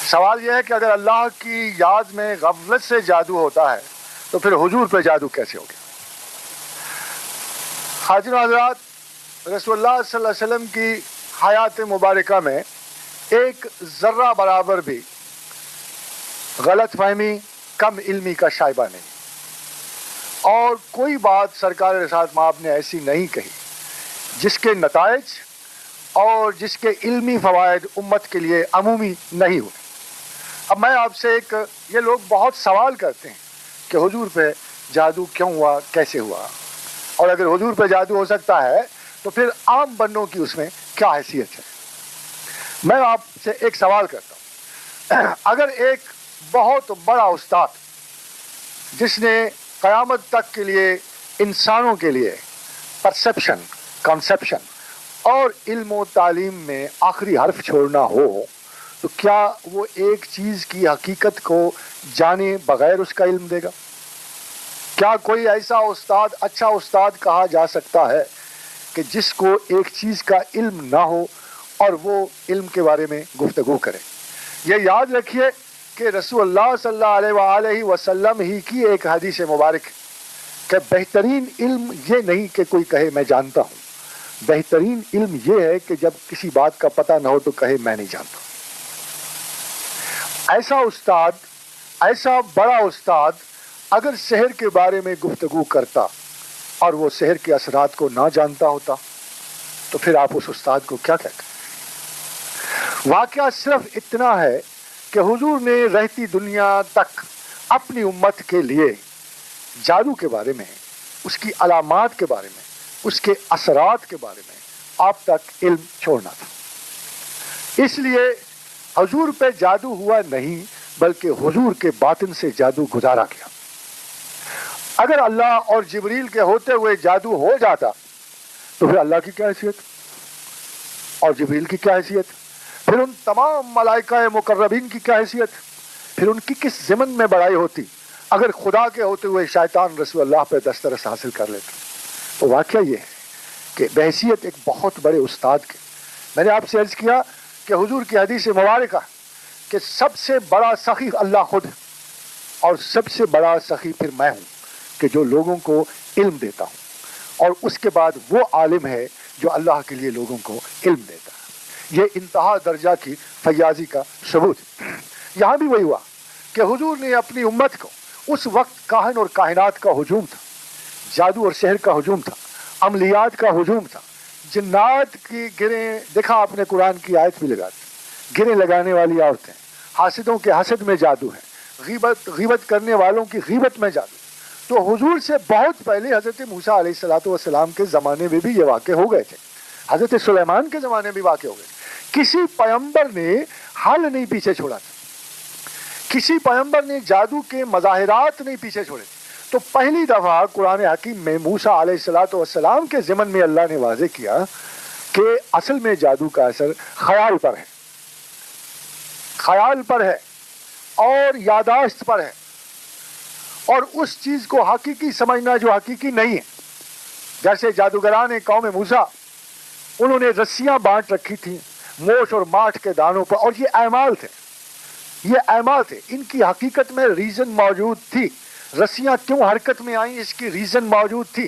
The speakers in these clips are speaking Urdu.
سوال یہ ہے کہ اگر اللہ کی یاد میں غفلت سے جادو ہوتا ہے تو پھر حضور پہ جادو کیسے ہو گیا؟ حاضرین و حضرات، رسول اللہ صلی اللہ علیہ وسلم کی حیات مبارکہ میں ایک ذرہ برابر بھی غلط فہمی، کم علمی کا شائبہ نہیں، اور کوئی بات سرکار رسالت مآب نے ایسی نہیں کہی جس کے نتائج اور جس کے علمی فوائد امت کے لیے عمومی نہیں ہوئے۔ اب میں آپ سے یہ لوگ بہت سوال کرتے ہیں کہ حضور پہ جادو کیوں ہوا، کیسے ہوا، اور اگر حضور پہ جادو ہو سکتا ہے تو پھر عام بندوں کی اس میں کیا حیثیت ہے؟ میں آپ سے ایک سوال کرتا ہوں، اگر ایک بہت بڑا استاد جس نے قیامت تک کے لیے انسانوں کے لیے پرسپشن، کنسپشن اور علم و تعلیم میں آخری حرف چھوڑنا ہو تو کیا وہ ایک چیز کی حقیقت کو جانے بغیر اس کا علم دے گا؟ کیا کوئی ایسا استاد اچھا استاد کہا جا سکتا ہے کہ جس کو ایک چیز کا علم نہ ہو اور وہ علم کے بارے میں گفتگو کرے؟ یہ یاد رکھیے کہ رسول اللہ صلی اللہ علیہ وآلہ وسلم ہی کی ایک حدیث مبارک کہ بہترین علم یہ نہیں کہ کوئی کہے میں جانتا ہوں، بہترین علم یہ ہے کہ جب کسی بات کا پتہ نہ ہو تو کہے میں نہیں جانتا۔ ایسا استاد، ایسا بڑا استاد اگر سحر کے بارے میں گفتگو کرتا اور وہ سحر کے اثرات کو نہ جانتا ہوتا تو پھر آپ اس استاد کو کیا کہتے؟ واقعہ صرف اتنا ہے کہ حضور نے رہتی دنیا تک اپنی امت کے لیے جادو کے بارے میں، اس کی علامات کے بارے میں، اس کے اثرات کے بارے میں آپ تک علم چھوڑنا تھا۔ اس لیے حضور پہ جادو ہوا نہیں بلکہ حضور کے باطن سے جادو گزارا گیا۔ اگر اللہ اور جبریل کے ہوتے ہوئے جادو ہو جاتا تو پھر اللہ کی کیا حیثیت اور جبریل کی کیا حیثیت، پھر ان تمام ملائکہ مقربین کی کیا حیثیت، پھر ان کی کس ضمن میں بڑائی ہوتی اگر خدا کے ہوتے ہوئے شیطان رسول اللہ پہ دسترس حاصل کر لیتا؟ تو واقعہ یہ ہے کہ بحیثیت ایک بہت بڑے استاد کے، میں نے آپ سے عرض کیا کہ حضور کی حدیث مبارکہ کہ سب سے بڑا سخی اللہ خود ہے، اور سب سے بڑا سخی پھر میں ہوں کہ جو لوگوں کو علم دیتا ہوں، اور اس کے بعد وہ عالم ہے جو اللہ کے لیے لوگوں کو علم دیتا ہے۔ یہ انتہا درجہ کی فیاضی کا ثبوت۔ یہاں بھی وہی ہوا کہ حضور نے اپنی امت کو، اس وقت کاہن اور کائنات کا ہجوم تھا، جادو اور سحر کا ہجوم تھا، عملیات کا ہجوم تھا، جنات کی گریں، دیکھا آپ نے قرآن کی آیت بھی لگا دی، گریں لگانے والی عورتیں، حاسدوں کے حسد میں جادو ہے، غیبت کرنے والوں کی غیبت میں جادو۔ تو حضور سے بہت پہلے حضرت موسیٰ علیہ السلام کے زمانے میں بھی یہ واقع ہو گئے تھے، حضرت سلیمان کے زمانے میں بھی واقع ہو گئے تھے۔ کسی پیغمبر نے حل نہیں پیچھے چھوڑا تھا، کسی پیغمبر نے جادو کے مظاہرات نہیں پیچھے چھوڑے تھے۔ تو پہلی دفعہ قرآن حکیم میں موسیٰ علیہ السلام کے ضمن میں اللہ نے واضح کیا کہ اصل میں جادو کا اثر خیال پر ہے، خیال پر ہے اور یاداشت پر ہے، اور اس چیز کو حقیقی سمجھنا جو حقیقی نہیں ہے۔ جیسے جادوگران قوم موسیٰ، انہوں نے رسیاں بانٹ رکھی تھیں موش اور ماٹھ کے دانوں پر، اور یہ اعمال تھے، یہ اعمال تھے، ان کی حقیقت میں ریزن موجود تھی، رسیاں کیوں حرکت میں آئیں اس کی ریزن موجود تھی۔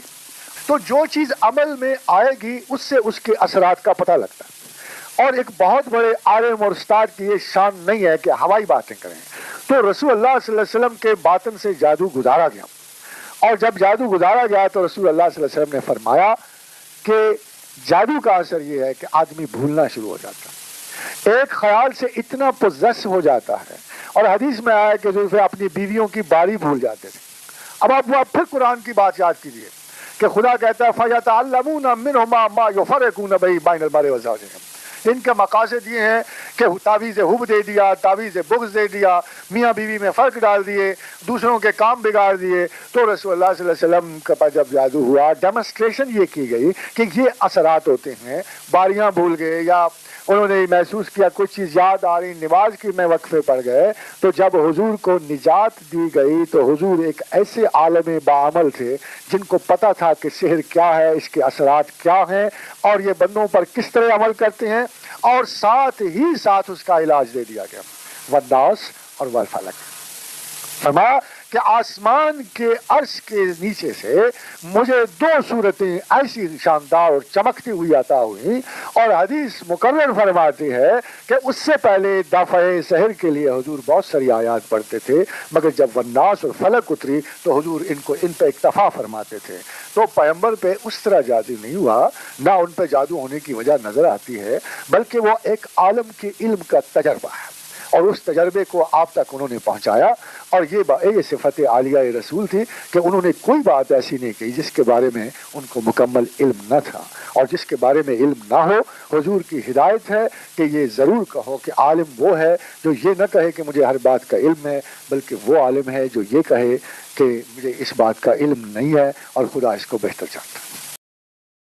تو جو چیز عمل میں آئے گی اس سے اس کے اثرات کا پتہ لگتا ہے۔ اور ایک بہت بڑے عالم اور استاد کی یہ شان نہیں ہے کہ ہوائی باتیں کریں، تو رسول اللہ صلی اللہ علیہ وسلم کے باطن سے جادو گزارا گیا، اور جب جادو گزارا گیا تو رسول اللہ صلی اللہ علیہ وسلم نے فرمایا کہ جادو کا اثر یہ ہے کہ آدمی بھولنا شروع ہو جاتا ہے، ایک خیال سے اتنا پوزیس ہو جاتا ہے، اور حدیث میں آیا کہ جو اپنی بیویوں کی باری بھول جاتے تھے۔ اب آپ پھر قرآن کی بات یاد کیجیے کہ خدا کہتا ہے فَيَتَعَلَّمُونَ مِنْهُمَا مَا يُفَرِّقُونَ بِهِ بَيْنَ الْمَرْءِ وَزَوْجِهِ۔ ان کے مقاصد یہ ہیں کہ تعویذ حب دے دیا، تعویذ بغض دے دیا، میاں بیوی میں فرق ڈال دیے، دوسروں کے کام بگاڑ دیے۔ تو رسول اللہ صلی اللہ علیہ وسلم کا پاس جب جادو ہوا، ڈیمونسٹریشن یہ کی گئی کہ یہ اثرات ہوتے ہیں، باریاں بھول گئے یا انہوں نے محسوس کیا کچھ چیز یاد آ رہی، نماز کی میں وقفے پڑ گئے۔ تو جب حضور کو نجات دی گئی تو حضور ایک ایسے عالم بعمل تھے جن کو پتا تھا کہ سحر کیا ہے، اس کے اثرات کیا ہیں، اور یہ بندوں پر کس طرح عمل کرتے ہیں، اور ساتھ ہی ساتھ اس کا علاج دے دیا گیا۔ والناس اور والفلق۔ فرمایا کہ آسمان کے عرش کے نیچے سے مجھے دو صورتیں ایسی شاندار اور چمکتی ہوئی عطا ہوئی، اور حدیث مقرر فرماتی ہے کہ اس سے پہلے دفع سحر کے لیے حضور بہت ساری آیات پڑھتے تھے، مگر جب والناس اور فلق اتری تو حضور ان پہ اکتفا فرماتے تھے۔ تو پیغمبر پہ اس طرح جادو نہیں ہوا، نہ ان پہ جادو ہونے کی وجہ نظر آتی ہے، بلکہ وہ ایک عالم کے علم کا تجربہ ہے، اور اس تجربے کو آپ تک انہوں نے پہنچایا۔ اور یہ صفت عالیہ رسول تھی کہ انہوں نے کوئی بات ایسی نہیں کہی جس کے بارے میں ان کو مکمل علم نہ تھا، اور جس کے بارے میں علم نہ ہو حضور کی ہدایت ہے کہ یہ ضرور کہو کہ عالم وہ ہے جو یہ نہ کہے کہ مجھے ہر بات کا علم ہے، بلکہ وہ عالم ہے جو یہ کہے کہ مجھے اس بات کا علم نہیں ہے اور خدا اس کو بہتر جانتا ہے۔